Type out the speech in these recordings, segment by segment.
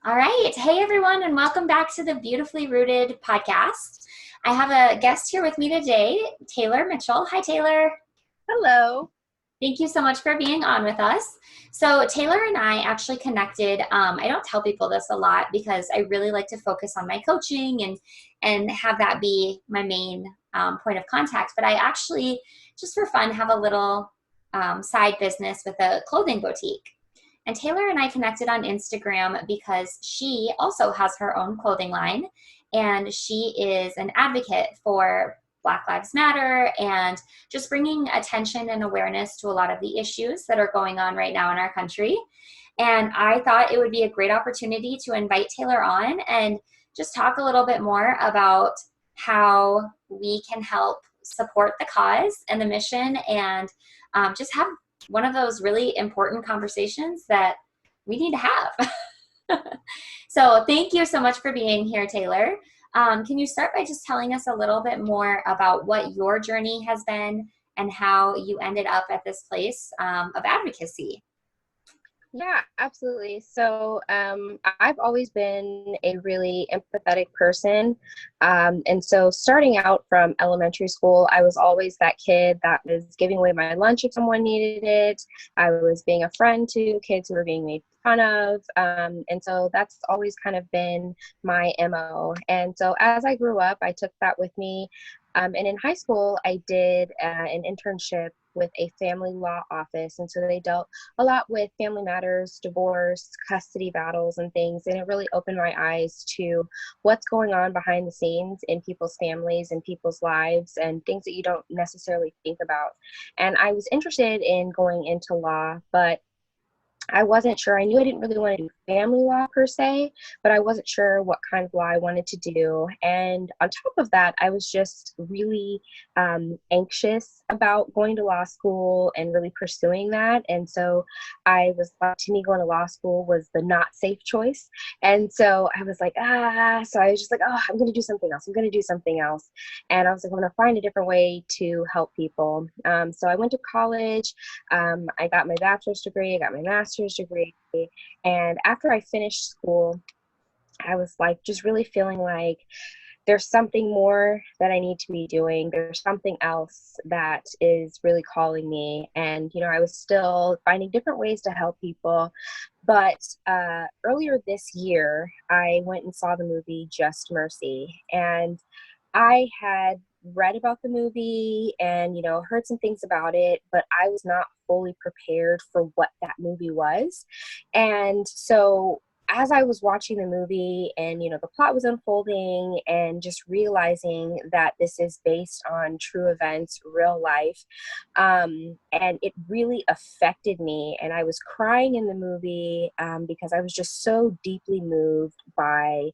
All right. Hey, everyone, and welcome back to the Beautifully Rooted podcast. I have a guest here with me today, Taylor Mitchell. Hi, Taylor. Hello. Thank you so much for being on with us. So, Taylor and I actually connected. I don't tell people this a lot because I really like to focus on my coaching and have that be my main point of contact. But I actually, just for fun, have a little side business with a clothing boutique. And Taylor and I connected on Instagram because she also has her own clothing line and she is an advocate for Black Lives Matter and just bringing attention and awareness to a lot of the issues that are going on right now in our country. And I thought it would be a great opportunity to invite Taylor on and just talk a little bit more about how we can help support the cause and the mission and just have one of those really important conversations that we need to have. So thank you so much for being here, Taylor. Can you start by just telling us a little bit more about what your journey has been and how you ended up at this place of advocacy? Yeah, absolutely. I've always been a really empathetic person. And so starting out from elementary school, I was always that kid that was giving away my lunch if someone needed it. I was being a friend to kids who were being made fun of. And so that's always kind of been my MO. And so as I grew up, I took that with me. And in high school, I did an internship with a family law office. And so they dealt a lot with family matters, divorce, custody battles, and things. And it really opened my eyes to what's going on behind the scenes in people's families and people's lives and things that you don't necessarily think about. And I was interested in going into law, but I wasn't sure. I knew I didn't really want to do family law per se, but I wasn't sure what kind of law I wanted to do. And on top of that, I was just really anxious about going to law school and really pursuing that. And so I was like, to me, going to law school was the not safe choice. And so I was like, so I was just like, oh, I'm going to do something else. I'm going to do something else. And I was like, I'm going to find a different way to help people. So I went to college. I got my bachelor's degree, I got my master's degree. And after I finished school, I was like, just really feeling like there's something more that I need to be doing. There's something else that is really calling me. And, I was still finding different ways to help people. But earlier this year, I went and saw the movie Just Mercy. And I had read about the movie and, heard some things about it, but I was not fully prepared for what that movie was. And so as I was watching the movie and, the plot was unfolding and just realizing that this is based on true events, real life, and it really affected me. And I was crying in the movie because I was just so deeply moved by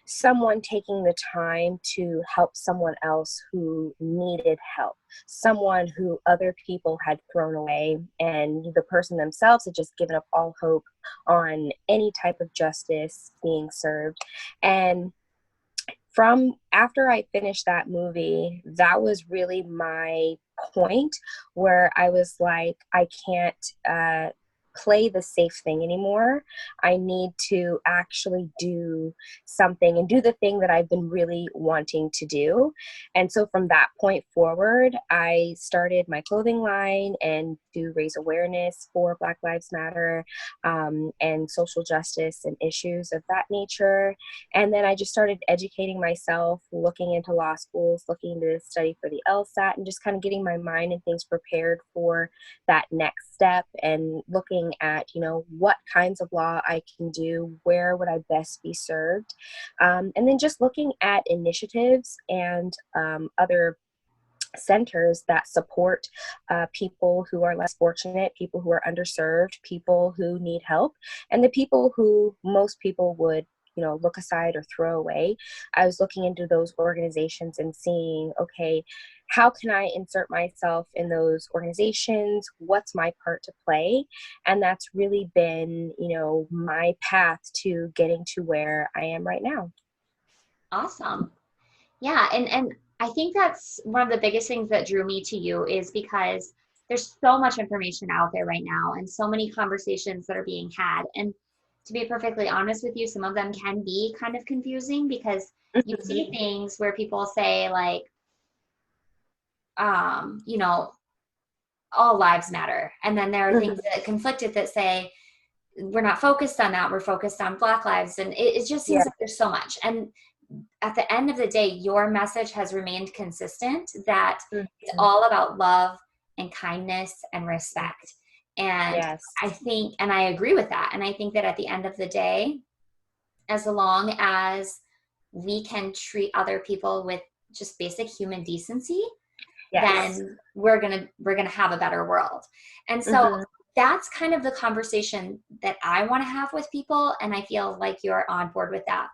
someone taking the time to help someone else who needed help, someone who other people had thrown away, and the person themselves had just given up all hope on any type of justice being served. And from after I finished that movie, that was really my point where I was like, I can't play the safe thing anymore. I need to actually do something and do the thing that I've been really wanting to do. And so from that point forward, I started my clothing line and to raise awareness for Black Lives Matter and social justice and issues of that nature. And then I just started educating myself, looking into law schools, looking to study for the LSAT, and just kind of getting my mind and things prepared for that next step and looking at, what kinds of law I can do, where would I best be served, and then just looking at initiatives and other centers that support people who are less fortunate, people who are underserved, people who need help, and the people who most people would look aside or throw away. I was looking into those organizations and seeing, okay, how can I insert myself in those organizations? What's my part to play? And that's really been, my path to getting to where I am right now. Awesome. Yeah, and I think that's one of the biggest things that drew me to you is because there's so much information out there right now and so many conversations that are being had. And to be perfectly honest with you, some of them can be kind of confusing because you Mhm. see things where people say like, you know, all lives matter. And then there are things Mhm. that conflicted that say, we're not focused on that. We're focused on Black lives. And it just Yeah. seems like there's so much. And at the end of the day, your message has remained consistent that it's Mhm. all about love and kindness and respect. And Yes. I think, and I agree with that. And I think that at the end of the day, as long as we can treat other people with just basic human decency, Yes. then we're gonna have a better world. And so Mhm. that's kind of the conversation that I want to have with people, and I feel like you're on board with that.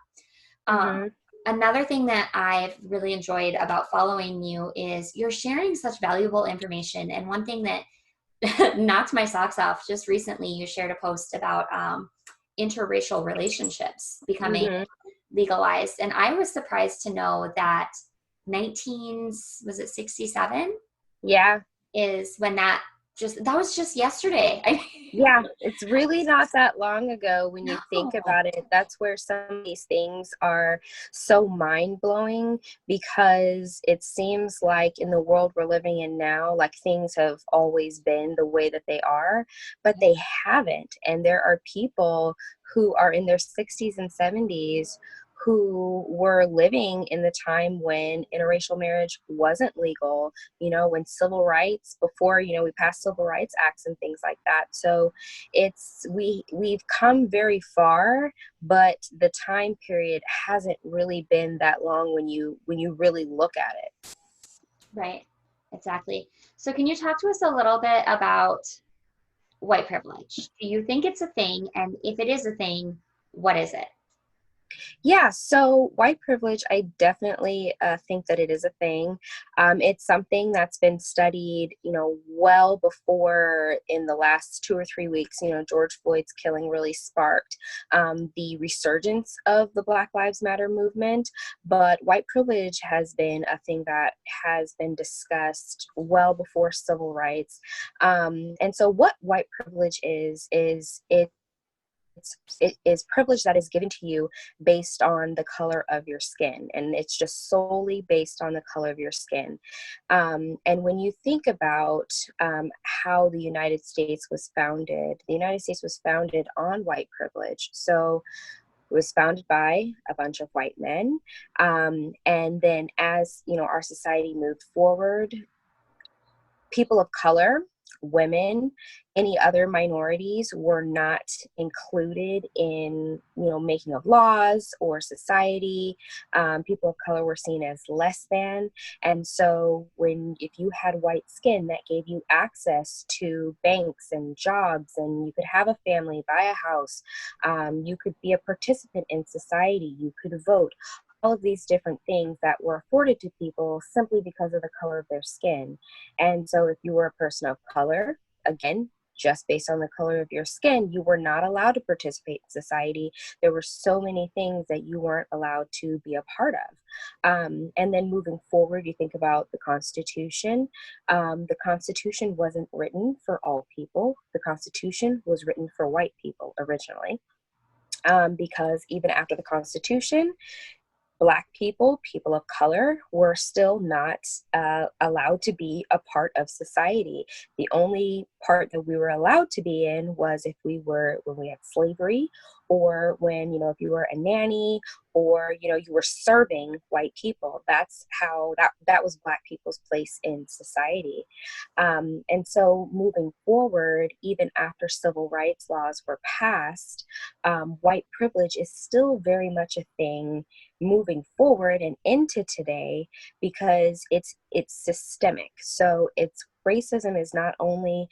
um, Mhm. Another thing that I've really enjoyed about following you is you're sharing such valuable information. And one thing that knocked my socks off, just recently you shared a post about interracial relationships becoming Mhm. legalized. And I was surprised to know that 19, was it 67, Yeah. is when that was just yesterday. Yeah, it's really not that long ago when you think No. about it. That's where some of these things are so mind-blowing because it seems like in the world we're living in now, like things have always been the way that they are, but they haven't. And there are people who are in their 60s and 70s who were living in the time when interracial marriage wasn't legal, when civil rights, before, we passed civil rights acts and things like that. So we've come very far, but the time period hasn't really been that long when you really look at it. Right, exactly. So can you talk to us a little bit about white privilege? Do you think it's a thing? And if it is a thing, what is it? Yeah, so white privilege, I definitely think that it is a thing. It's something that's been studied, well before in the last 2 or 3 weeks, George Floyd's killing really sparked the resurgence of the Black Lives Matter movement. But white privilege has been a thing that has been discussed well before civil rights. And so what white privilege is it is privilege that is given to you based on the color of your skin, and it's just solely based on the color of your skin. And when you think about how the United States was founded on white privilege. So it was founded by a bunch of white men, and then as our society moved forward, people of color, women, any other minorities were not included in, making of laws or society. People of color were seen as less than. And so if you had white skin, that gave you access to banks and jobs, and you could have a family, buy a house. You could be a participant in society. You could vote. All of these different things that were afforded to people simply because of the color of their skin. And so if you were a person of color, again, just based on the color of your skin, you were not allowed to participate in society. There were so many things that you weren't allowed to be a part of. And then moving forward, you think about the Constitution. The Constitution wasn't written for all people. The Constitution was written for white people originally. Because even after the Constitution, Black people, people of color, were still not allowed to be a part of society. The only part that we were allowed to be in was when we had slavery, or when, if you were a nanny, or, you were serving white people. That's how that was Black people's place in society. And so moving forward, even after civil rights laws were passed, white privilege is still very much a thing moving forward and into today, because it's systemic. So it's racism is not only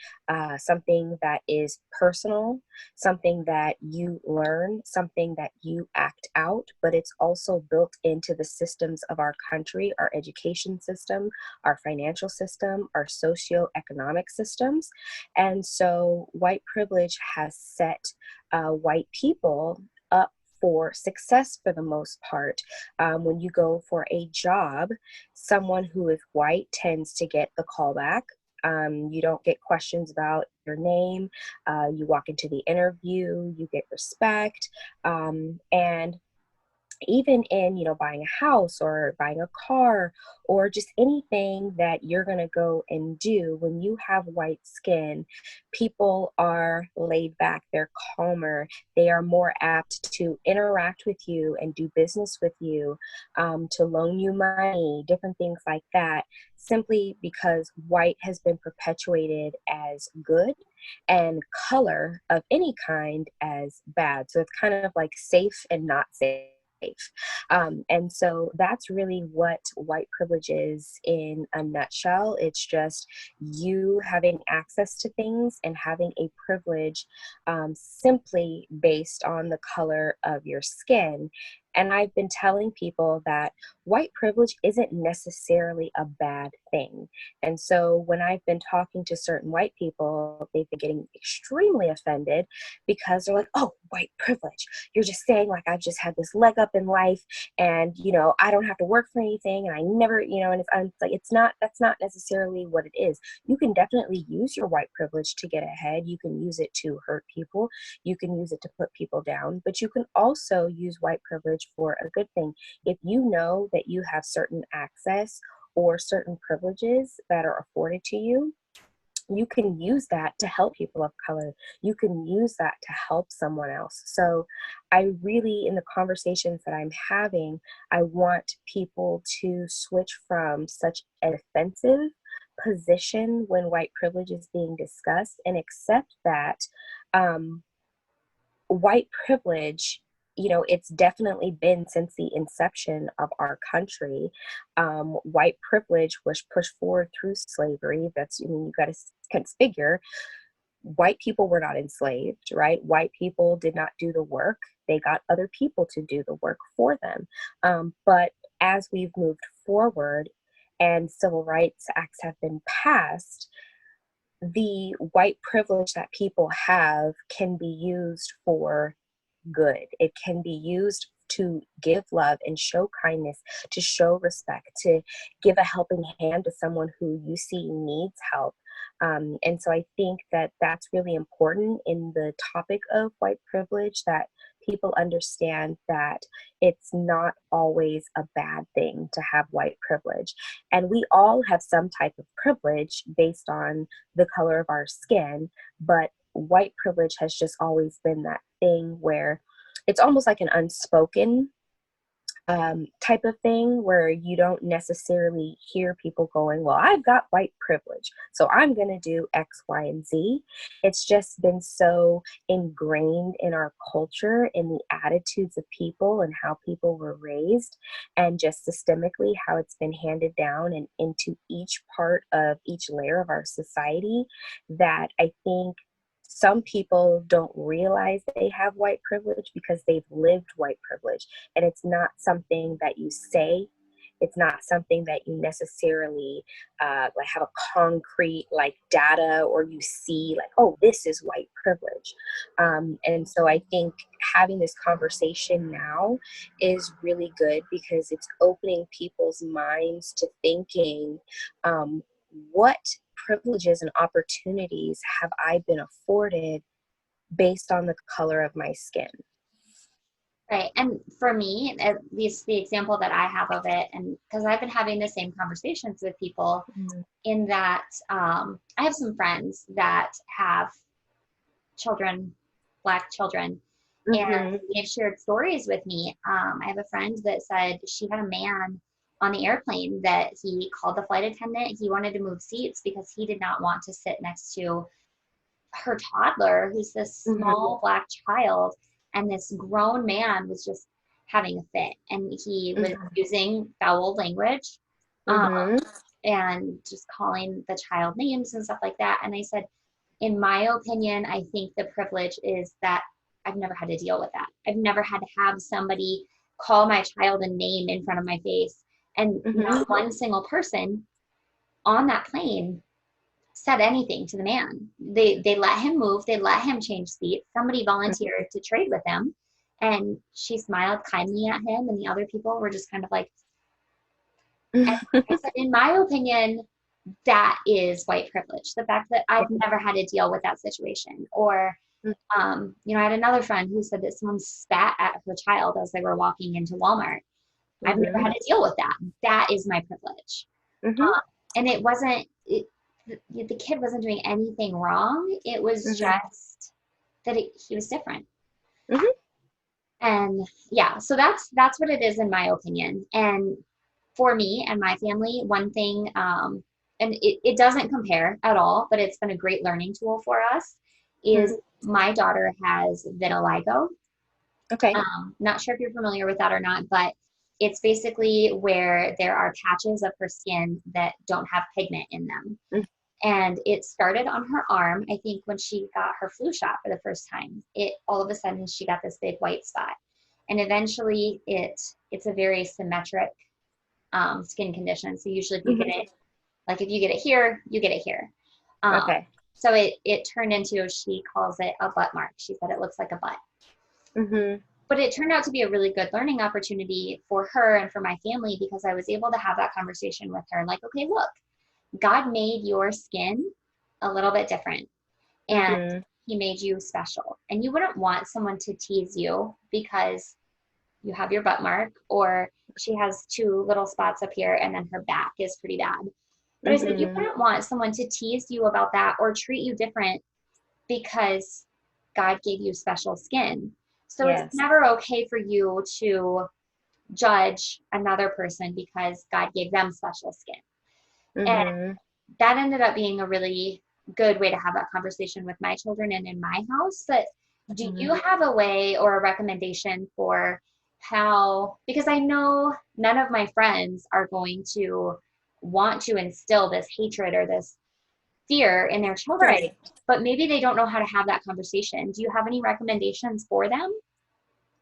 something that is personal, something that you learn, something that you act out, but it's also built into the systems of our country, our education system, our financial system, our socioeconomic systems. And so white privilege has set white people up for success for the most part. When you go for a job, someone who is white tends to get the callback. You don't get questions about your name. You walk into the interview, you get respect. And even in, buying a house or buying a car or just anything that you're going to go and do, when you have white skin, people are laid back, they're calmer, they are more apt to interact with you and do business with you, to loan you money, different things like that, simply because white has been perpetuated as good and color of any kind as bad. So it's kind of like safe and not safe. And so that's really what white privilege is in a nutshell. It's just you having access to things and having a privilege, simply based on the color of your skin. And I've been telling people that white privilege isn't necessarily a bad thing. And so when I've been talking to certain white people, they've been getting extremely offended because they're like, oh, white privilege. You're just saying like I've just had this leg up in life and, I don't have to work for anything and I never, and it's like, that's not necessarily what it is. You can definitely use your white privilege to get ahead. You can use it to hurt people. You can use it to put people down, but you can also use white privilege for a good thing. If you know that you have certain access or certain privileges that are afforded to you, you can use that to help people of color. You can use that to help someone else. So I really, in the conversations that I'm having, I want people to switch from such an offensive position when white privilege is being discussed and accept that, white privilege, it's definitely been since the inception of our country. White privilege was pushed forward through slavery. You got to figure white people were not enslaved, right? White people did not do the work. They got other people to do the work for them. But as we've moved forward and civil rights acts have been passed, the white privilege that people have can be used for good. It can be used to give love and show kindness, to show respect, to give a helping hand to someone who you see needs help. And so I think that that's really important in the topic of white privilege, that people understand that it's not always a bad thing to have white privilege. And we all have some type of privilege based on the color of our skin, but white privilege has just always been that thing where it's almost like an unspoken, type of thing where you don't necessarily hear people going, well, I've got white privilege, so I'm going to do X, Y, and Z. It's just been so ingrained in our culture, in the attitudes of people and how people were raised, and just systemically how it's been handed down and into each part of each layer of our society, that I think some people don't realize they have white privilege because they've lived white privilege. And it's not something that you say. It's not something that you necessarily, like have a concrete like data, or you see like, oh, this is white privilege. And so I think having this conversation now is really good because it's opening people's minds to thinking, what privileges and opportunities have I been afforded based on the color of my skin? Right. And for me, at least the example that I have of it, and because I've been having the same conversations with people, Mhm. in that I have some friends that have children, Black children, and Mhm. they've shared stories with me. I have a friend that said she had a man on the airplane that he called the flight attendant. He wanted to move seats because he did not want to sit next to her toddler, who's this Mhm. small Black child, and this grown man was just having a fit, and he was Mhm. using foul language, um, Mhm. and just calling the child names and stuff like that. And I said, in my opinion, I think the privilege is that I've never had to deal with that. I've never had to have somebody call my child a name in front of my face. And Mhm. not one single person on that plane said anything to the man. They let him move, they let him change seats. Somebody volunteered to trade with him. And she smiled kindly at him, and the other people were just kind of like, and I said, in my opinion, that is white privilege. The fact that I've never had to deal with that situation. Or, I had another friend who said that someone spat at her child as they were walking into Walmart. I've never Mm-hmm. had to deal with that. That is my privilege. Mm-hmm. And it wasn't, the kid wasn't doing anything wrong. It was Mm-hmm. just that he was different. Mm-hmm. And yeah, so that's what it is in my opinion. And for me and my family, one thing, and it doesn't compare at all, but it's been a great learning tool for us, is my daughter has vitiligo. Okay. Not sure if you're familiar with that or not, but it's basically where there are patches of her skin that don't have pigment in them. Mm-hmm. And it started on her arm, I think, when she got her flu shot for the first time. It all of a sudden she got this big white spot. And eventually it's a very symmetric skin condition. So usually if you get Mm-hmm. it, like if you get it here, you get it here. Um, Okay. so it turned into, she calls it a butt mark. She said it looks like a butt. Mm-hmm. But it turned out to be a really good learning opportunity for her and for my family, because I was able to have that conversation with her. Like, okay, look, God made your skin a little bit different, and Mm-hmm. he made you special. And you wouldn't want someone to tease you because you have your butt mark, or she has two little spots up here and then her back is pretty bad. But I said, you Mm-hmm. wouldn't want someone to tease you about that or treat you different because God gave you special skin. So it's Yes. never okay for you to judge another person because God gave them special skin. And Mm-hmm. that ended up being a really good way to have that conversation with my children and in my house. But do Mm-hmm. you have a way or a recommendation for how, because I know none of my friends are going to want to instill this hatred or this fear in their children, Right. but maybe they don't know how to have that conversation. Do you have any recommendations for them?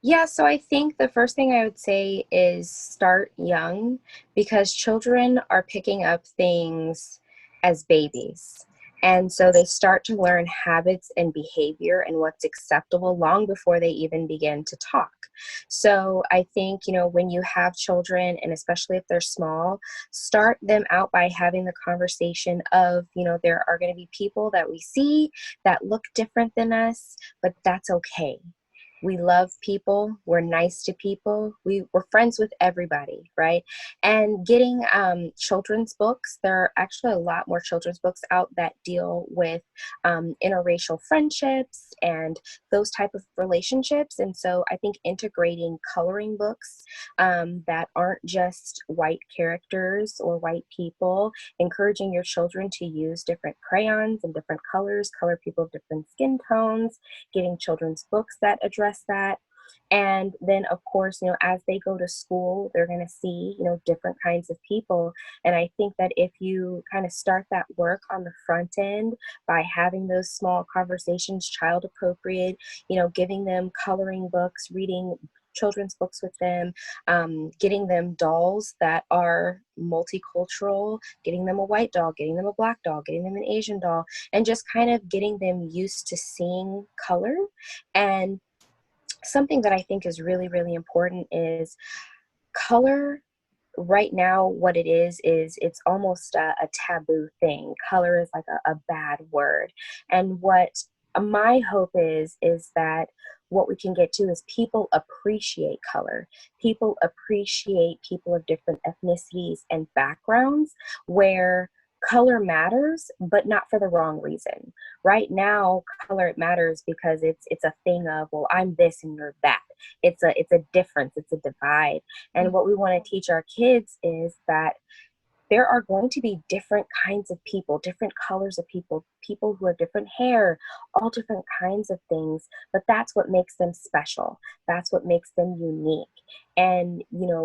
Yeah, so I think the first thing I would say is start young because children are picking up things as babies. And so they start to learn habits and behavior and what's acceptable long before they even begin to talk. So I think, when you have children, and especially if they're small, start them out by having the conversation of, there are going to be people that we see that look different than us, but that's okay. We love people. We're nice to people. We're friends with everybody, right? And getting children's books. There are actually a lot more children's books out that deal with interracial friendships and those type of relationships. And so I think integrating coloring books that aren't just white characters or white people, encouraging your children to use different crayons and different colors, color people of different skin tones, getting children's books that address that. And then, of course, as they go to school, they're going to see, different kinds of people. And I think that if you kind of start that work on the front end by having those small conversations, child appropriate, giving them coloring books, reading children's books with them, getting them dolls that are multicultural, getting them a white doll, getting them a black doll, getting them an Asian doll, and just kind of getting them used to seeing color. And something that I think is really, really important is color. Right now, what it is it's almost a taboo thing. Color is like a bad word. And what my hope is that what we can get to is people appreciate color. People appreciate people of different ethnicities and backgrounds where color matters, but not for the wrong reason. Right now, color matters because it's a thing of, well, I'm this and you're that. It's a difference, it's a divide. And what we want to teach our kids is that there are going to be different kinds of people, different colors of people, people who have different hair, all different kinds of things. But that's what makes them special. That's what makes them unique. And,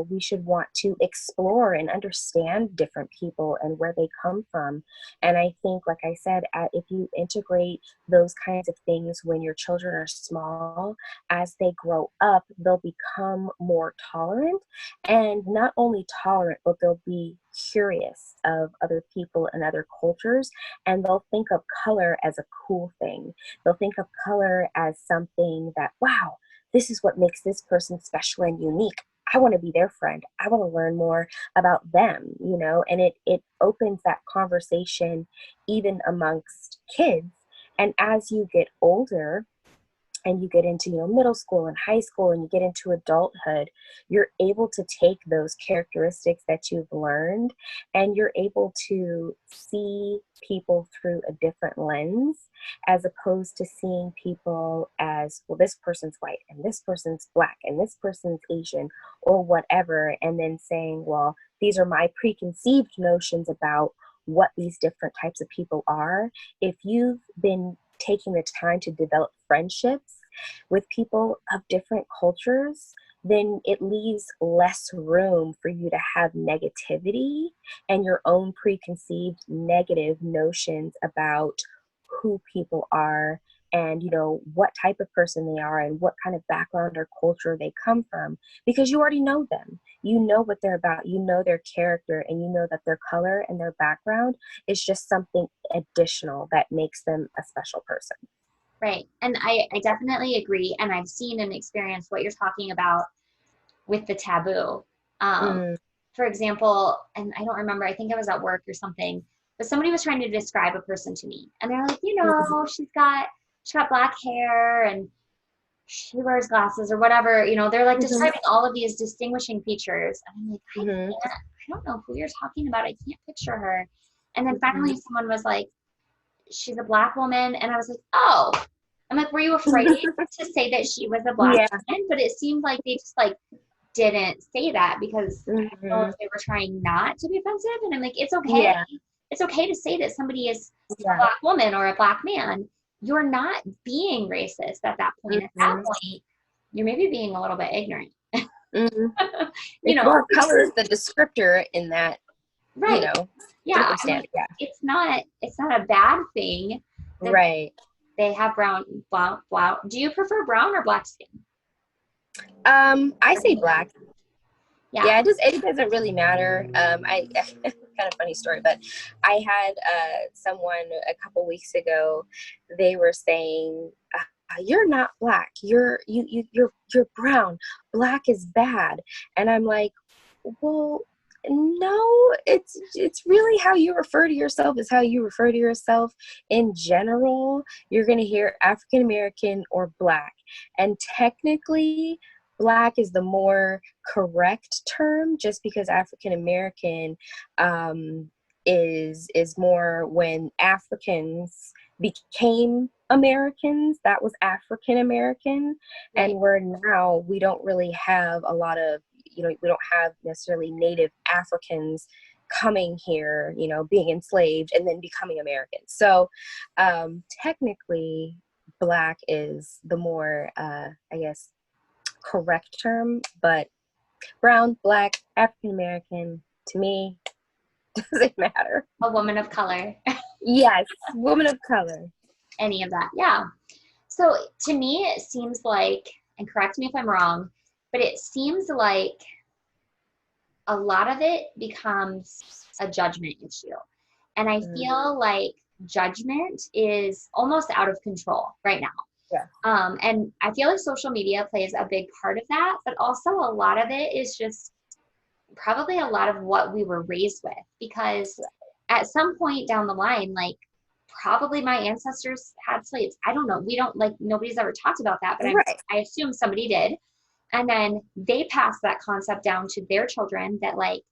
we should want to explore and understand different people and where they come from. And I think, like I said, if you integrate those kinds of things when your children are small, as they grow up, they'll become more tolerant, and not only tolerant, but they'll be curious of other people and other cultures, and they'll think of color as a cool thing. They'll think of color as something that, wow, this is what makes this person special and unique. I want to be their friend. I want to learn more about them, you know, and it opens that conversation even amongst kids. And as you get older, and you get into, you know, middle school and high school and you get into adulthood, you're able to take those characteristics that you've learned and you're able to see people through a different lens, as opposed to seeing people as, well, this person's white and this person's black and this person's Asian or whatever, and then saying, well, these are my preconceived notions about what these different types of people are. If you've been taking the time to develop friendships with people of different cultures, then it leaves less room for you to have negativity and your own preconceived negative notions about who people are, and, you know, what type of person they are and what kind of background or culture they come from, because you already know them. You know what they're about, you know their character, and you know that their color and their background is just something additional that makes them a special person. Right. And I definitely agree. And I've seen and experienced what you're talking about with the taboo. Um, Mm, for example, and I don't remember, I think I was at work or something, but somebody was trying to describe a person to me. And they're like, you mm, know, she's got black hair and she wears glasses or whatever, you know, they're like mhm, describing all of these distinguishing features. And I'm like, mhm, I don't know who you're talking about. I can't picture her. And then mhm. finally someone was like, she's a black woman. And I was like, oh, I'm like, were you afraid to say that she was a black Yeah. woman? But it seemed like they just like didn't say that because I don't know if Mhm. they were trying not to be offensive. And I'm like, it's okay. Yeah. It's okay to say that somebody is a Yeah. black woman or a black man. You're not being racist at that point. At that Mhm. point, you're maybe being a little bit ignorant. Mhm. You It's know, more color is the descriptor in that, you right. know, Yeah. I'm circumstance. like, Yeah. it's not a bad thing that Right. they have brown. Do you prefer brown or black skin? I say black. Yeah. Yeah, it doesn't really matter. I kind of funny story, but I had someone a couple weeks ago. They were saying, "You're not black. You're brown. Black is bad." And I'm like, "Well, no. It's really how you refer to yourself is how you refer to yourself in general. You're gonna hear African American or black, and technically." Black is the more correct term, just because African American is more when Africans became Americans. That was African American, Right. and where now we don't really have a lot of, you know, we don't have necessarily native Africans coming here, you know, being enslaved and then becoming Americans. So technically, black is the more, I guess, correct term, but brown, black, African American, to me, doesn't matter. A woman of color. Yes, woman of color. Any of that. Yeah. So to me, it seems like, and correct me if I'm wrong, but it seems like a lot of it becomes a judgment issue. And I Mm, feel like judgment is almost out of control right now. yeah. And I feel like social media plays a big part of that, but also a lot of it is just probably a lot of what we were raised with. Because at some point down the line, like probably my ancestors had slaves. I don't know. We don't like nobody's ever talked about that, but Right. I assume somebody did. And then they pass that concept down to their children that like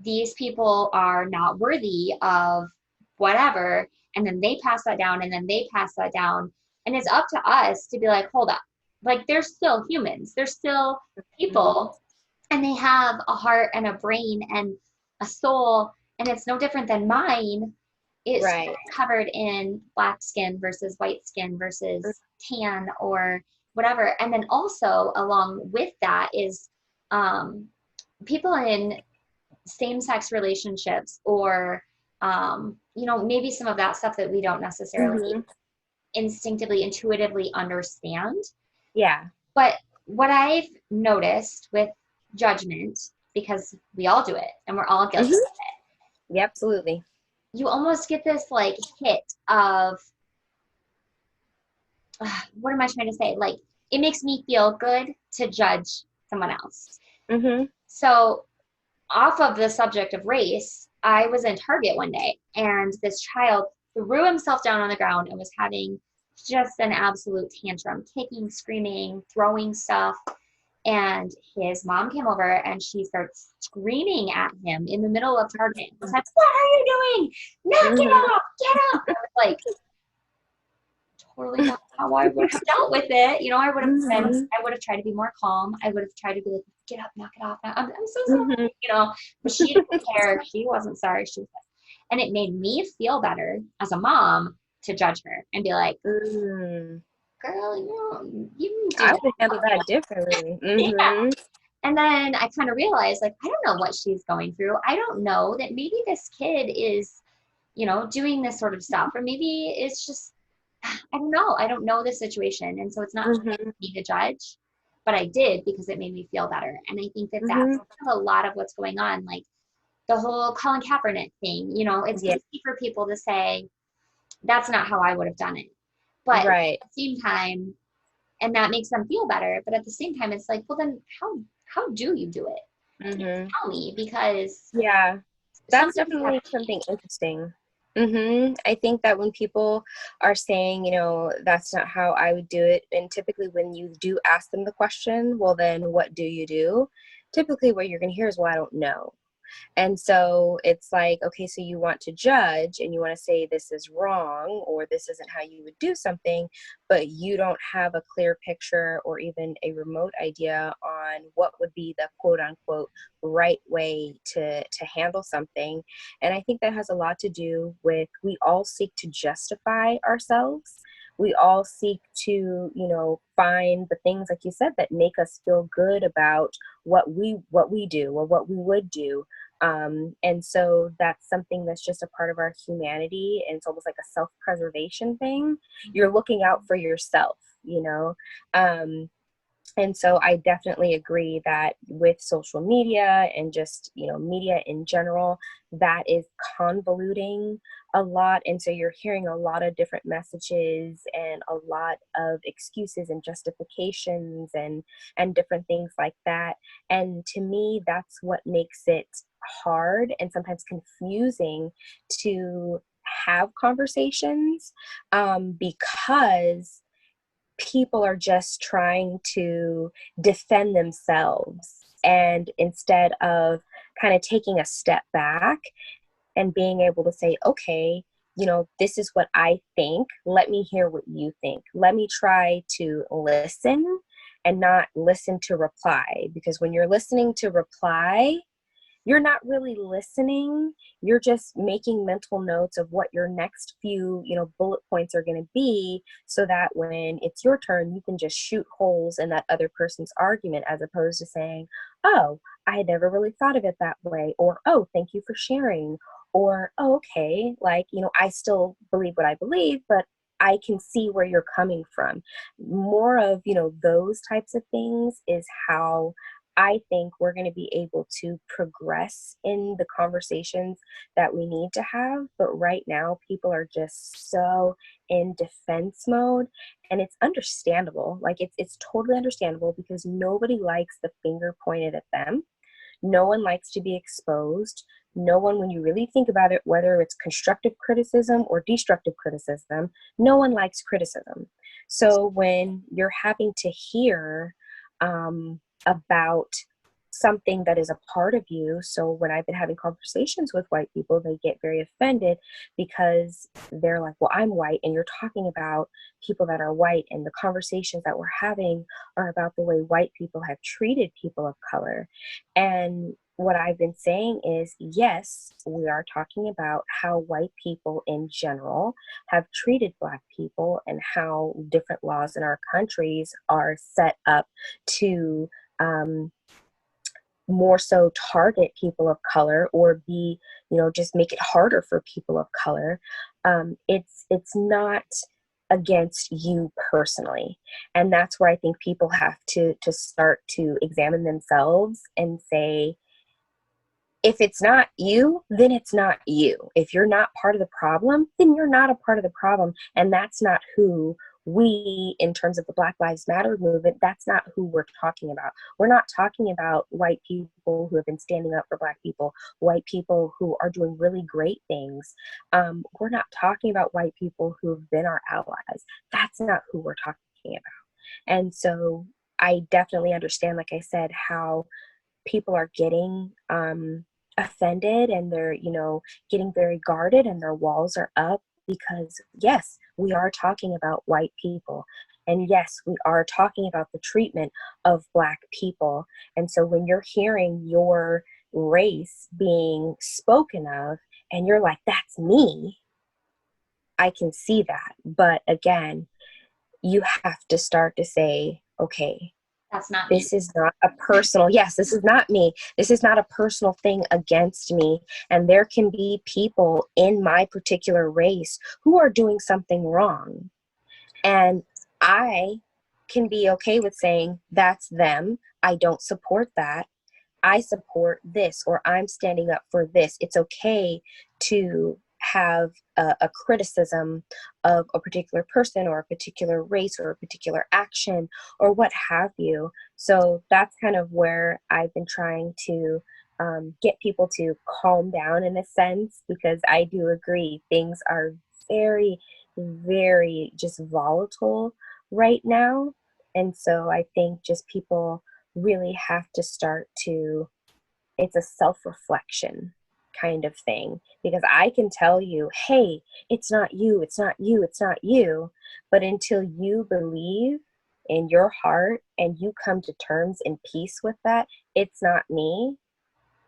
these people are not worthy of whatever. And then they pass that down and then they pass that down. And it's up to us to be like, hold up. Like they're still humans. They're still Mm, people and they have a heart and a brain and a soul. And it's no different than mine. It's right. covered in black skin versus white skin versus tan or whatever. And then also along with that is um, people in same-sex relationships or maybe some of that stuff that we don't necessarily Mm-hmm. instinctively intuitively understand. Yeah. But what I've noticed with judgment, because we all do it and we're all guilty, Mm-hmm. Yeah, absolutely. you almost get this like hit of what am I trying to say, like it makes me feel good to judge someone else. Mhm. So off of the subject of race, I was in Target one day and this child threw himself down on the ground and was having just an absolute tantrum, kicking, screaming, throwing stuff. And his mom came over and she starts screaming at him in the middle of Target. Was like, "What are you doing? Knock it Mhm. off! Get up!" I was like, totally not how I would have dealt with it. You know, I would have been, Mhm. I would have tried to be more calm. I would have tried to be like, "Get up, knock it off. I'm so Mhm. sorry," you know, but she didn't care. She wasn't sorry. She was like, and it made me feel better as a mom to judge her and be like, Mm. "Girl, you didn't do I that." would handle that differently. Yeah. Mhm. And then I kind of realized, like, I don't know what she's going through. I don't know that maybe this kid is, doing this sort of stuff, or maybe it's just, I don't know. I don't know the situation. And so it's not fair Mhm. for me to judge, but I did because it made me feel better. And I think that that's Mhm. kind of a lot of what's going on. Like the whole Colin Kaepernick thing, it's Yeah. easy for people to say, that's not how I would have done it. But at Right. the same time, and that makes them feel better. But at the same time, it's like, well, then how do you do it? Mhm. Tell me, because Yeah. some That's people have definitely something interesting. I think that when people are saying, that's not how I would do it, and typically when you do ask them the question, well, then what do you do? Typically, what you're going to hear is, well, I don't know. And so it's like, okay, so you want to judge and you want to say this is wrong or this isn't how you would do something, but you don't have a clear picture or even a remote idea on what would be the quote unquote right way to handle something. And I think that has a lot to do with we all seek to justify ourselves. We all seek to, find the things, like you said, that make us feel good about what we do or what we would do, and so that's something that's just a part of our humanity. And it's almost like a self preservation thing. You're looking out for yourself, you know? Um, and so I definitely agree that with social media and just, media in general, that is convoluting a lot. And so you're hearing a lot of different messages and a lot of excuses and justifications and different things like that. And to me, that's what makes it hard and sometimes confusing to have conversations, because people are just trying to defend themselves. And instead of kind of taking a step back and being able to say, okay, this is what I think. Let me hear what you think. Let me try to listen and not listen to reply. Because when you're listening to reply, you're not really listening. You're just making mental notes of what your next few, bullet points are going to be, so that when it's your turn, you can just shoot holes in that other person's argument, as opposed to saying, oh, I had never really thought of it that way, or, oh, thank you for sharing, or, oh, okay, like, I still believe what I believe, but I can see where you're coming from. More of, those types of things is how I think we're going to be able to progress in the conversations that we need to have. But right now, people are just so in defense mode, and it's understandable. Like it's totally understandable, because nobody likes the finger pointed at them. No one likes to be exposed. No one, when you really think about it, whether it's constructive criticism or destructive criticism, no one likes criticism. So when you're having to hear about something that is a part of you. So when I've been having conversations with white people, they get very offended because they're like, well, I'm white and you're talking about people that are white, and the conversations that we're having are about the way white people have treated people of color. And what I've been saying is, yes, we are talking about how white people in general have treated Black people and how different laws in our countries are set up to um, more so target people of color, or be, just make it harder for people of color. It's not against you personally, and that's where I think people have to start to examine themselves and say, if it's not you, then it's not you. If you're not part of the problem, then you're not a part of the problem, and that's not who we, in terms of the Black Lives Matter movement, that's not who we're talking about. We're not talking about white people who have been standing up for Black people, white people who are doing really great things. We're not talking about white people who have been our allies. That's not who we're talking about. And so I definitely understand, like I said, how people are getting offended, and they're, getting very guarded, and their walls are up, because yes, we are talking about white people. And yes, we are talking about the treatment of Black people. And so when you're hearing your race being spoken of and you're like, that's me, I can see that. But again, you have to start to say, okay, That's not me. this is not a personal, yes, this is not me. This is not a personal thing against me. And there can be people in my particular race who are doing something wrong. And I can be okay with saying, that's them. I don't support that. I support this, or I'm standing up for this. It's okay to have a criticism of a particular person or a particular race or a particular action or what have you. So that's kind of where I've been trying to get people to calm down, in a sense, because I do agree things are very, very just volatile right now. And so I think just people really have to start to, it's a self-reflection kind of thing, because I can tell you, hey, it's not you, it's not you, it's not you. But until you believe in your heart and you come to terms in peace with that, it's not me,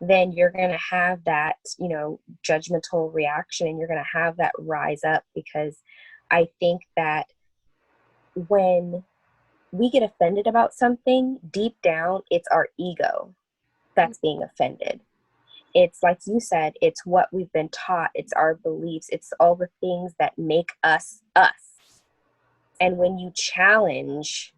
then you're going to have that, judgmental reaction, and you're going to have that rise up. Because I think that when we get offended about something, deep down, it's our ego that's being offended. It's like you said, it's what we've been taught, it's our beliefs, it's all the things that make us us. And when you challenge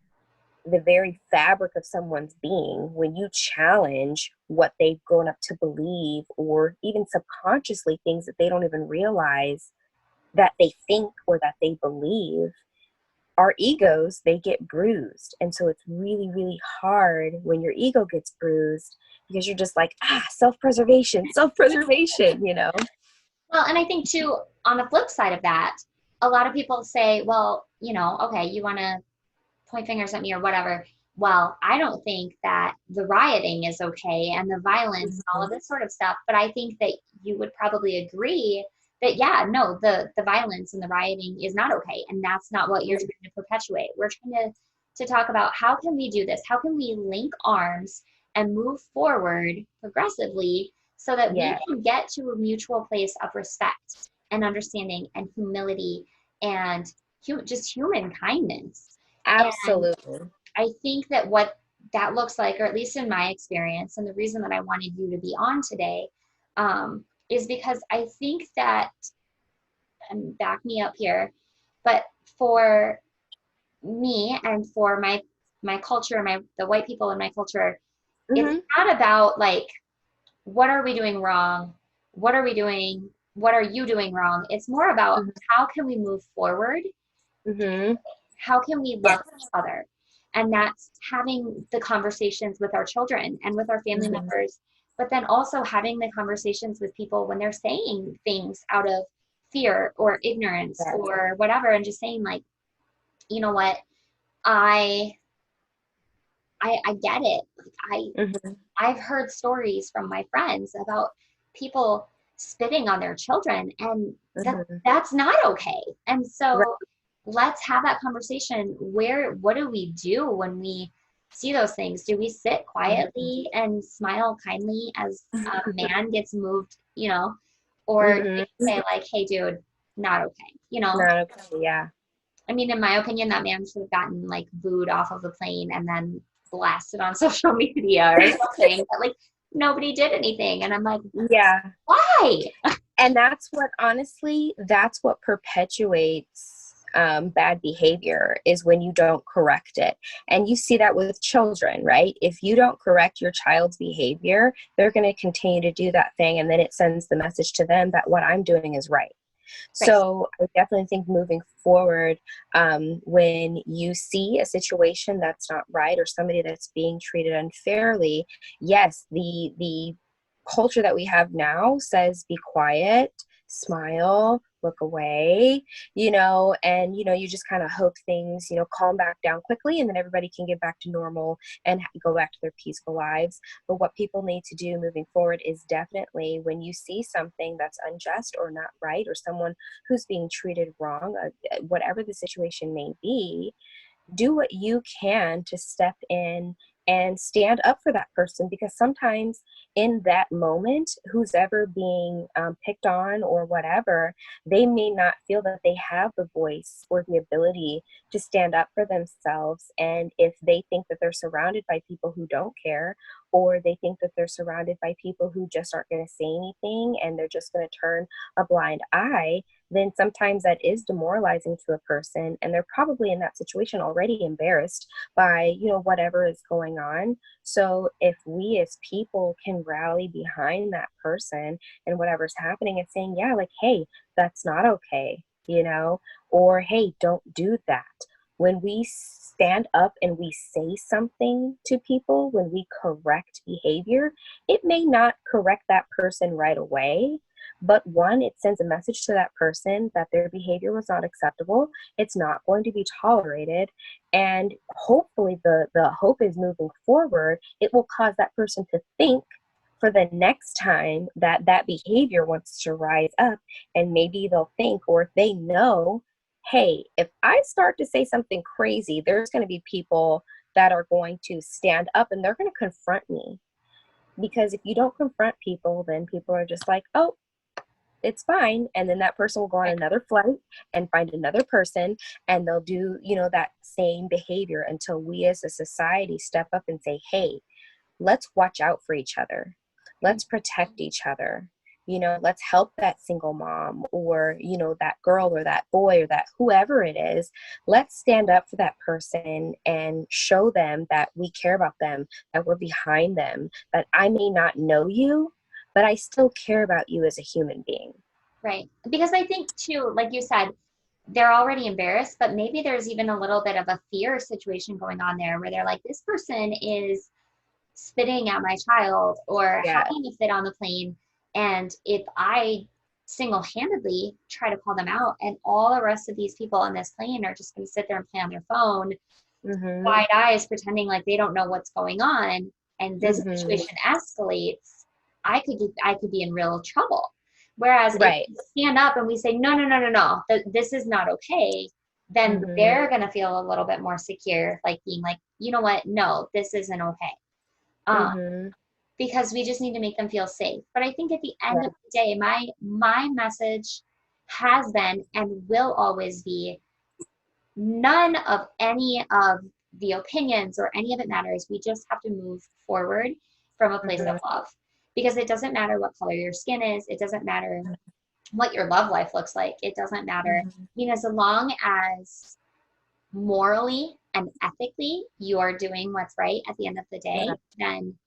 the very fabric of someone's being, when you challenge what they've grown up to believe, or even subconsciously things that they don't even realize that they think or that they believe, our egos, they get bruised. And so it's really, really hard when your ego gets bruised, because you're just like, self-preservation, self-preservation. Well, and I think too, on the flip side of that, a lot of people say, well, okay, you want to point fingers at me or whatever. Well, I don't think that the rioting is okay and the violence and all of this sort of stuff. But I think that you would probably agree that, yeah, no, the violence and the rioting is not okay. And that's not what you're trying to perpetuate. We're trying to talk about, how can we do this? How can we link arms and move forward progressively so that we can get to a mutual place of respect and understanding and humility and just human kindness. Absolutely. And I think that what that looks like, or at least in my experience, and the reason that I wanted you to be on today, is because I think that, and back me up here, but for me and for my culture, the white people in my culture, it's not about like, what are we doing wrong? What are we doing? What are you doing wrong? It's more about, how can we move forward? How can we love each other? And that's having the conversations with our children and with our family members, but then also having the conversations with people when they're saying things out of fear or ignorance or whatever, and just saying like, you know what, I get it. Like I've heard stories from my friends about people spitting on their children, and that's not okay. And so let's have that conversation. What do we do when we see those things? Do we sit quietly and smile kindly as a man gets moved, or do we say like, hey dude, not okay, Not okay, yeah. I mean, in my opinion, that man should have gotten like booed off of the plane and then blasted on social media or something. But like, nobody did anything. And I'm like, why? And that's what, honestly, that's what perpetuates bad behavior, is when you don't correct it. And you see that with children, right? If you don't correct your child's behavior, they're going to continue to do that thing. And then it sends the message to them that what I'm doing is right. Right. So I definitely think moving forward, when you see a situation that's not right or somebody that's being treated unfairly, yes, the culture that we have now says be quiet, smile, look away, and you just kind of hope things, calm back down quickly, and then everybody can get back to normal and go back to their peaceful lives. But what people need to do moving forward is definitely, when you see something that's unjust or not right, or someone who's being treated wrong, whatever the situation may be, do what you can to step in and stand up for that person, because sometimes in that moment, who's ever being picked on or whatever, they may not feel that they have the voice or the ability to stand up for themselves. And if they think that they're surrounded by people who don't care, or they think that they're surrounded by people who just aren't going to say anything and they're just going to turn a blind eye, then sometimes that is demoralizing to a person, and they're probably in that situation already embarrassed by whatever is going on. So if we as people can rally behind that person and whatever's happening and saying, yeah, like, hey, that's not okay, or hey, don't do that. When we stand up and we say something to people, when we correct behavior, it may not correct that person right away, but one, it sends a message to that person that their behavior was not acceptable. It's not going to be tolerated. And hopefully the hope is, moving forward, it will cause that person to think for the next time that that behavior wants to rise up. And maybe they'll think, or if they know, hey, if I start to say something crazy, there's going to be people that are going to stand up and they're going to confront me. Because if you don't confront people, then people are just like, oh, it's fine. And then that person will go on Right. another flight and find another person, and they'll do, that same behavior until we as a society step up and say, hey, let's watch out for each other. Let's protect each other. Let's help that single mom, or, that girl or that boy or that whoever it is. Let's stand up for that person and show them that we care about them, that we're behind them, that I may not know you, but I still care about you as a human being. Right. Because I think too, like you said, they're already embarrassed, but maybe there's even a little bit of a fear situation going on there where they're like, this person is spitting at my child or Yeah. having a fit on the plane. And if I single-handedly try to call them out, and all the rest of these people on this plane are just going to sit there and play on their phone, Mhm. wide eyes, pretending like they don't know what's going on, and this Mhm. situation escalates, I could be in real trouble. Whereas if Right. we stand up and we say, no, no, no, no, no, this is not okay, then Mhm. they're gonna feel a little bit more secure, like being like, you know what, no, this isn't okay. Um, Mhm. because we just need to make them feel safe. But I think at the end of Right. the day, my message has been and will always be, none of any of the opinions or any of it matters. We just have to move forward from a place of Mhm. love. Because it doesn't matter what color your skin is, it doesn't matter what your love life looks like, it doesn't matter. I Mhm. mean, as long as morally and ethically you're doing what's right at the end of the day, Yeah. then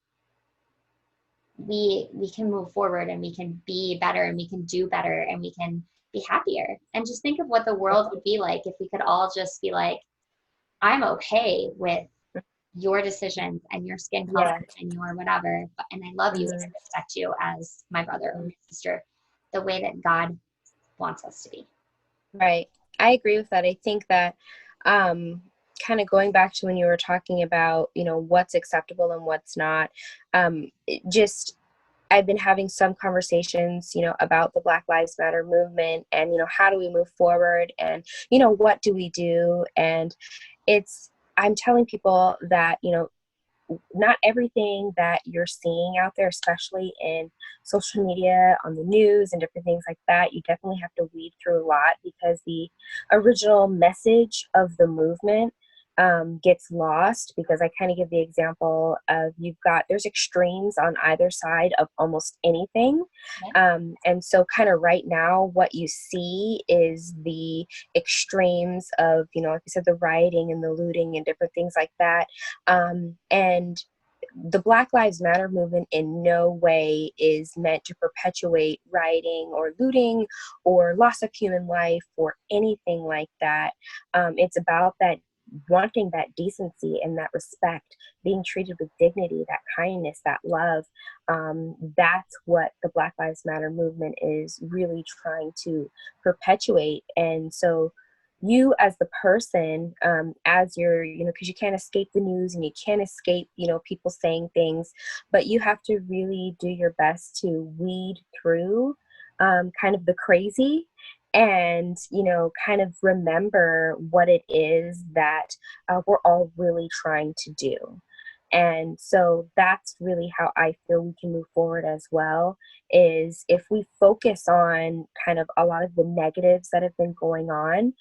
we can move forward and we can be better and we can do better and we can be happier. And just think of what the world would be like if we could all just be like, I'm okay with your decisions and your skin color Yeah. and your whatever, and I love you and I Mhm. respect you as my brother or my sister, the way that God wants us to be. Right. I agree with that. I think that, um, kind of going back to when you were talking about, what's acceptable and what's not, just I've been having some conversations, about the Black Lives Matter movement, and, how do we move forward, and, what do we do? And I'm telling people that, not everything that you're seeing out there, especially in social media, on the news, and different things like that, you definitely have to weed through a lot, because the original message of the movement gets lost. Because I kind of give the example of, there's extremes on either side of almost anything. Okay? And so kind of right now, what you see is the extremes of, like you said, the rioting and the looting and different things like that. And the Black Lives Matter movement in no way is meant to perpetuate rioting or looting or loss of human life or anything like that. It's about that wanting that decency and that respect, being treated with dignity, that kindness, that love. That's what the Black Lives Matter movement is really trying to perpetuate. And so you as the person, as you're, because you can't escape the news and you can't escape, people saying things, but you have to really do your best to weed through kind of the crazy and, kind of remember what it is that we're all really trying to do. And so that's really how I feel we can move forward as well, is if we focus on kind of a lot of the negatives that have been going on,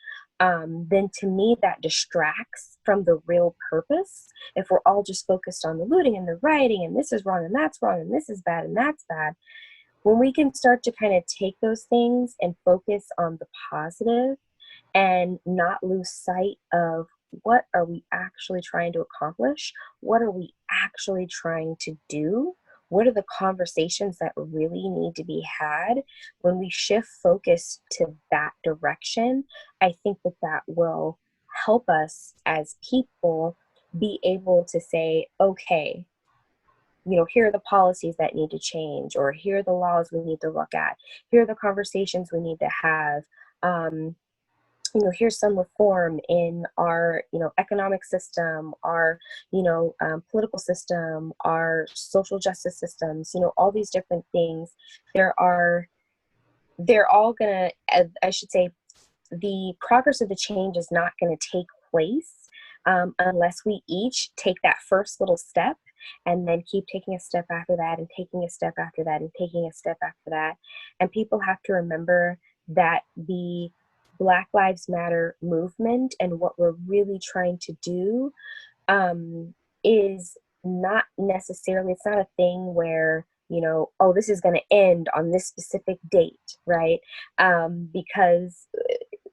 then to me that distracts from the real purpose. If we're all just focused on the looting and the rioting and this is wrong and that's wrong and this is bad and that's bad, when we can start to kind of take those things and focus on the positive and not lose sight of what are we actually trying to accomplish? What are we actually trying to do? What are the conversations that really need to be had? When we shift focus to that direction, I think that that will help us as people be able to say, okay, here are the policies that need to change, or here are the laws we need to look at. Here are the conversations we need to have. Here's some reform in our, economic system, our, political system, our social justice systems, all these different things. They're all gonna, I should say, the progress of the change is not going to take place unless we each take that first little step and then keep taking a step after that and taking a step after that and taking a step after that. And people have to remember that the Black Lives Matter movement and what we're really trying to do is not necessarily, it's not a thing where, oh, this is going to end on this specific date, right? Because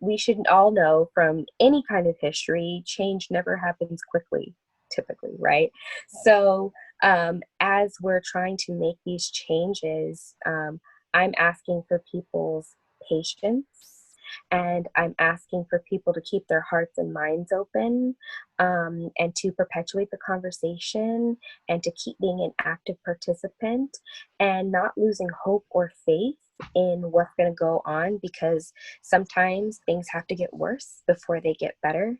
we should all know from any kind of history, change never happens quickly, typically, right? So as we're trying to make these changes, I'm asking for people's patience, and I'm asking for people to keep their hearts and minds open, and to perpetuate the conversation and to keep being an active participant and not losing hope or faith in what's going to go on, because sometimes things have to get worse before they get better.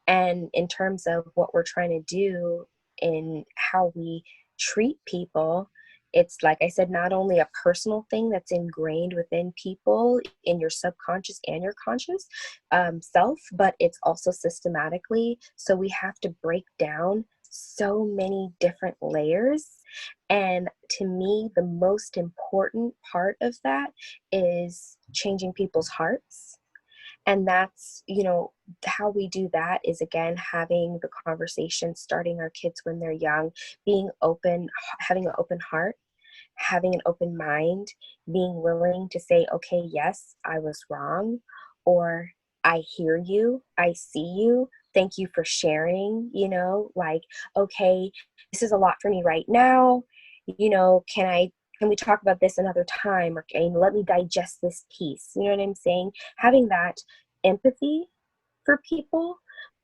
And in terms of what we're trying to do in how we treat people, it's, like I said, not only a personal thing that's ingrained within people in your subconscious and your conscious self, but it's also systematically. So we have to break down so many different layers. And to me, the most important part of that is changing people's hearts. And that's, how we do that is, again, having the conversation, starting our kids when they're young, being open, having an open heart, having an open mind, being willing to say, okay, yes, I was wrong, or I hear you, I see you, thank you for sharing, like, okay, this is a lot for me right now, can we talk about this another time, or can let me digest this piece, you know what I'm saying? Having that empathy for people,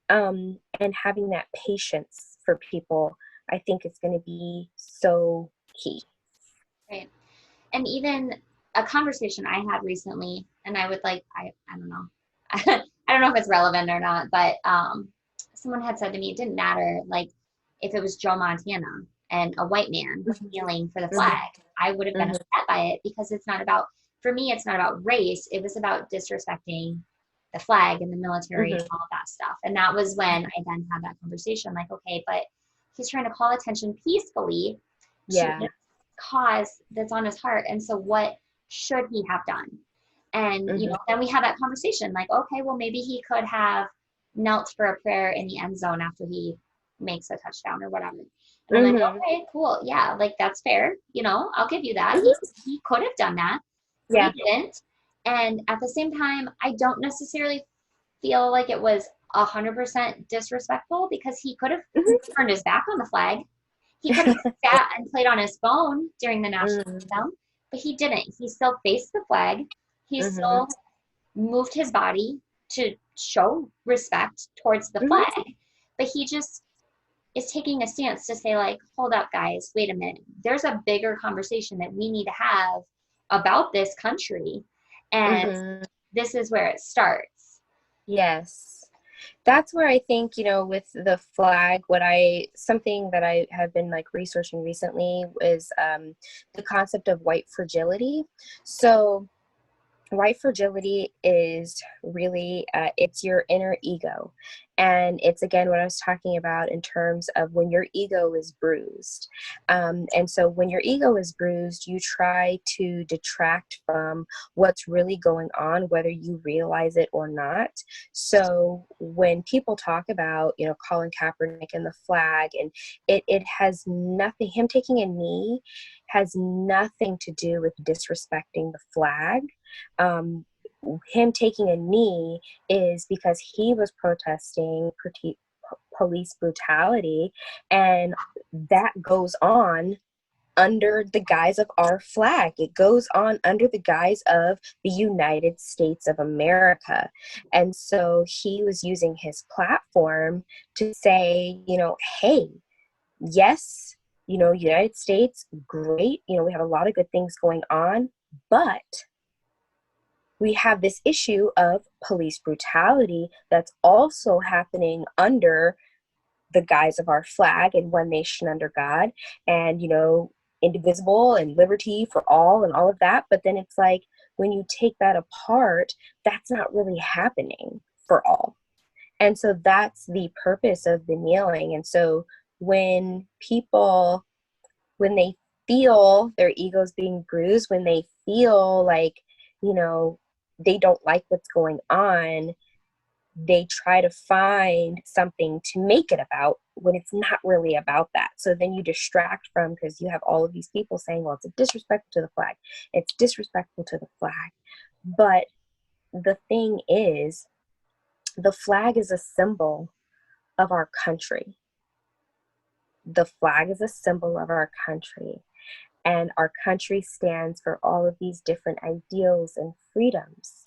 and having that patience for people, I think is going to be so key. Right. And even a conversation I had recently, and I would like, I don't know. I don't know if it's relevant or not, but someone had said to me it didn't matter, like, if it was Joe Montana and a white man kneeling for the Mhm, flag, I would have been mhm, upset by it, because it's not about, for me, it's not about race. It was about disrespecting the flag and the military and mhm. all of that stuff. And that was when I then had that conversation, like, okay, but he's trying to call attention peacefully to Yeah. cause that's on his heart. And so what should he have done? And, Mhm, then we have that conversation, like, okay, well, maybe he could have knelt for a prayer in the end zone after he makes a touchdown or whatever. And I'm like, mhm, okay, cool. Yeah, like, that's fair. I'll give you that. He, mhm. he could have done that. He Yeah. didn't. And at the same time, I don't necessarily feel like it was 100% disrespectful, because he could have Mhm, turned his back on the flag He could have sat and played on his phone during the national Mm-hmm. anthem, but he didn't. He still faced the flag. He Mm-hmm. still moved his body to show respect towards the Mm-hmm. flag. But he just is taking a stance to say, like, hold up, guys, wait a minute. There's a bigger conversation that we need to have about this country. And Mm-hmm. this is where it starts. Yes. That's where I think, with the flag, something that I have been like researching recently is the concept of white fragility. So white fragility is really it's your inner ego, and it's again what I was talking about in terms of when your ego is bruised. And so when your ego is bruised, you try to detract from what's really going on, whether you realize it or not. So when people talk about Colin Kaepernick and the flag, and it has nothing, him taking a knee has nothing to do with disrespecting the flag. um, Him taking a knee is because he was protesting police brutality, and that goes on under the guise of our flag. It goes on under the guise of the United States of America. And so he was using his platform to say, hey, yes, United States, great. We have a lot of good things going on, but we have this issue of police brutality that's also happening under the guise of our flag and one nation under God, and indivisible and liberty for all and all of that. But then it's like when you take that apart, that's not really happening for all. And so that's the purpose of the kneeling. And so when people, when they feel their egos being bruised, when they feel like, you know, they don't like what's going on, they try to find something to make it about when it's not really about that. So then you distract from, because you have all of these people saying, well, it's disrespectful to the flag. It's disrespectful to the flag. But the thing is, the flag is a symbol of our country. The flag is a symbol of our country. And our country stands for all of these different ideals and freedoms.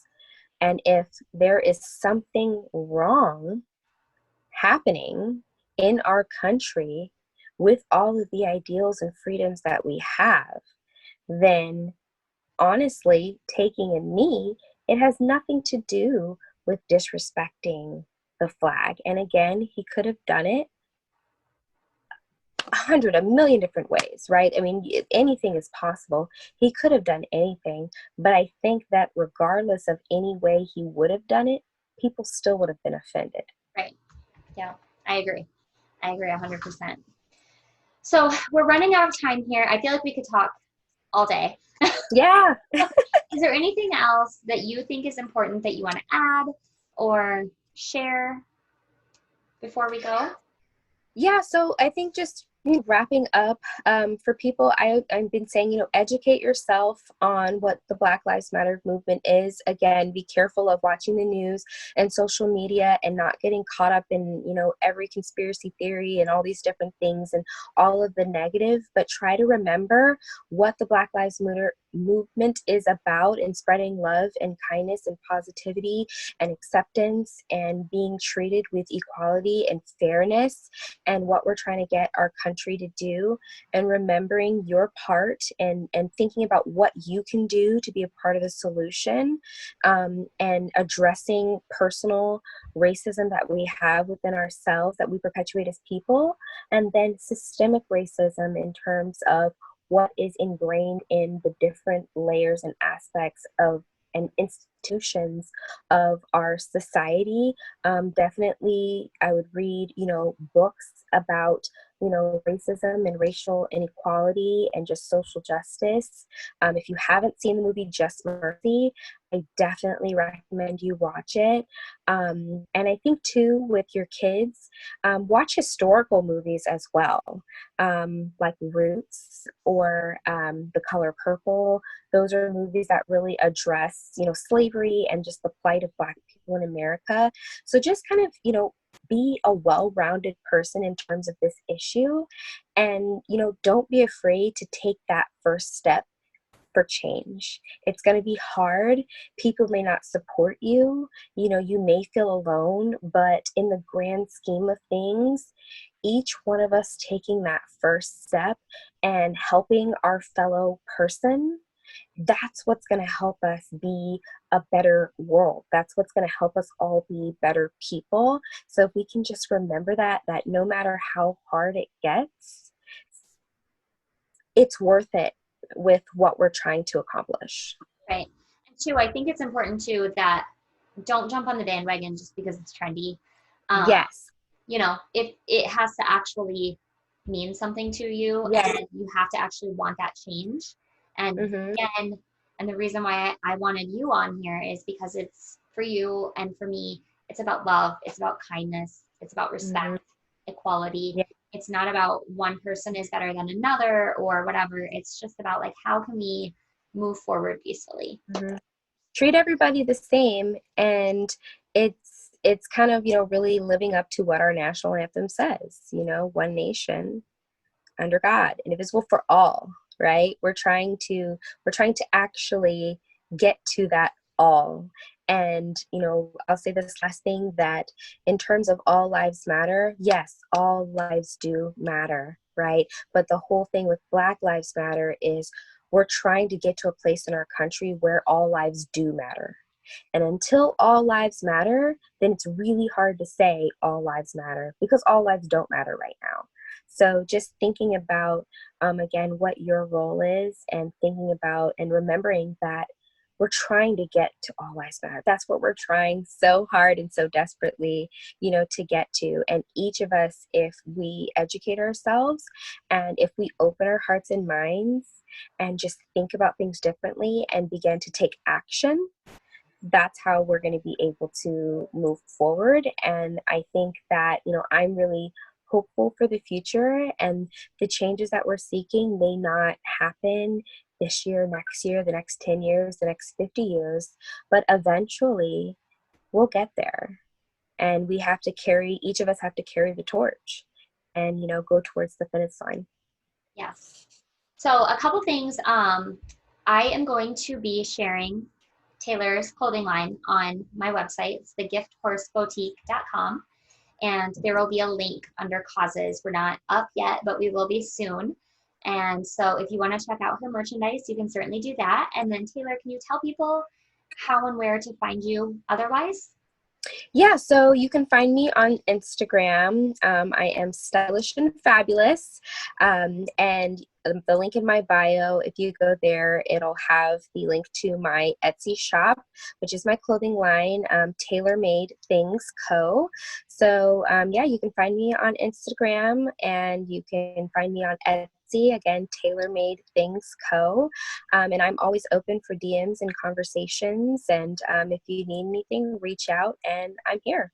And if there is something wrong happening in our country with all of the ideals and freedoms that we have, then honestly, taking a knee, it has nothing to do with disrespecting the flag. And again, he could have done it a million different ways, right? I mean, anything is possible. He could have done anything, but I think that regardless of any way he would have done it, people still would have been offended. Right. Yeah, I agree. I agree 100%. So we're running out of time here. I feel like we could talk all day. Yeah. Is there anything else that you think is important that you want to add or share before we go? Yeah, so I think just wrapping up, for people, I've been saying, educate yourself on what the Black Lives Matter movement is. Again, be careful of watching the news and social media and not getting caught up in, every conspiracy theory and all these different things and all of the negative, but try to remember what the Black Lives Matter movement is about, and spreading love and kindness and positivity and acceptance and being treated with equality and fairness, and what we're trying to get our country to do, and remembering your part, and thinking about what you can do to be a part of the solution, and addressing personal racism that we have within ourselves that we perpetuate as people, and then systemic racism in terms of what is ingrained in the different layers and aspects of and institutions of our society. Definitely, I would read, books about, racism and racial inequality and just social justice. If you haven't seen the movie Just Mercy, I definitely recommend you watch it. And I think too, with your kids, watch historical movies as well, like Roots or The Color Purple. Those are movies that really address, slavery and just the plight of Black people in America. So just kind of, be a well-rounded person in terms of this issue. And, don't be afraid to take that first step for change. It's going to be hard. People may not support you. You may feel alone, but in the grand scheme of things, each one of us taking that first step and helping our fellow person, that's what's going to help us be a better world. That's what's going to help us all be better people. So if we can just remember that no matter how hard it gets, it's worth it with what we're trying to accomplish. Right. And two, I think it's important too that don't jump on the bandwagon just because it's trendy. Um, Yes. it has to actually mean something to you, Yes. and you have to actually want that change. And Mm-hmm. again, and the reason why I wanted you on here is because it's for you and for me, it's about love, it's about kindness, it's about Mm-hmm. respect, equality. Yeah. It's not about one person is better than another or whatever. It's just about like how can we move forward peacefully. Mm-hmm. Treat everybody the same, and it's kind of really living up to what our national anthem says, one nation under God, indivisible for all, right? We're trying to actually get to that all. And I'll say this last thing, that in terms of all lives matter, yes, all lives do matter, right? But the whole thing with Black Lives Matter is we're trying to get to a place in our country where all lives do matter. And until all lives matter, then it's really hard to say all lives matter, because all lives don't matter right now. So just thinking about, again, what your role is, and thinking about and remembering that we're trying to get to all lives matter. That's what we're trying so hard and so desperately, to get to. And each of us, if we educate ourselves and if we open our hearts and minds and just think about things differently and begin to take action, that's how we're going to be able to move forward. And I think that, I'm really hopeful for the future, and the changes that we're seeking may not happen this year, next year, the next 10 years, the next 50 years, but eventually we'll get there. And each of us have to carry the torch and, go towards the finish line. Yes. So a couple things. I am going to be sharing Taylor's clothing line on my website. It's thegifthorseboutique.com. And there will be a link under causes. We're not up yet, but we will be soon. And so if you want to check out her merchandise, you can certainly do that. And then Taylor, can you tell people how and where to find you otherwise? Yeah, so you can find me on Instagram. I am stylish and fabulous. And the link in my bio, if you go there, it'll have the link to my Etsy shop, which is my clothing line, Tailor Made Things Co. So yeah, you can find me on Instagram, and you can find me on Etsy, again, Tailor Made Things Co. And I'm always open for DMs and conversations. And if you need anything, reach out, and I'm here.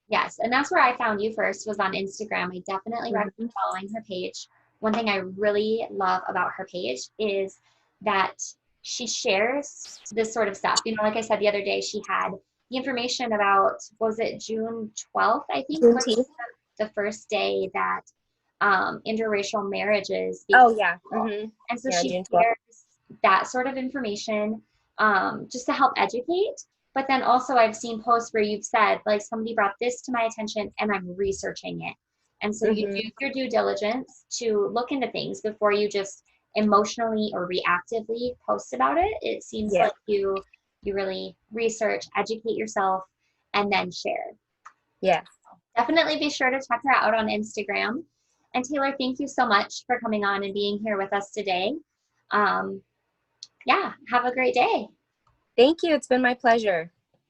Yes, and that's where I found you first, was on Instagram. I definitely recommend Mm-hmm. following her page. One thing I really love about her page is that she shares this sort of stuff. Like I said the other day, she had the information about, what was it, June 12th, I think, was Juneteenth. the first day that interracial marriages became Oh, yeah. legal. Mm-hmm. And so Yeah, she June 12th. shares that sort of information just to help educate. But then also I've seen posts where you've said, like, somebody brought this to my attention and I'm researching it. And so you do Mm-hmm. your due diligence to look into things before you just emotionally or reactively post about it. It seems Yeah. like you really research, educate yourself, and then share. Yeah. Definitely be sure to check her out on Instagram. And Taylor, thank you so much for coming on and being here with us today. Yeah, have a great day. Thank you. It's been my pleasure.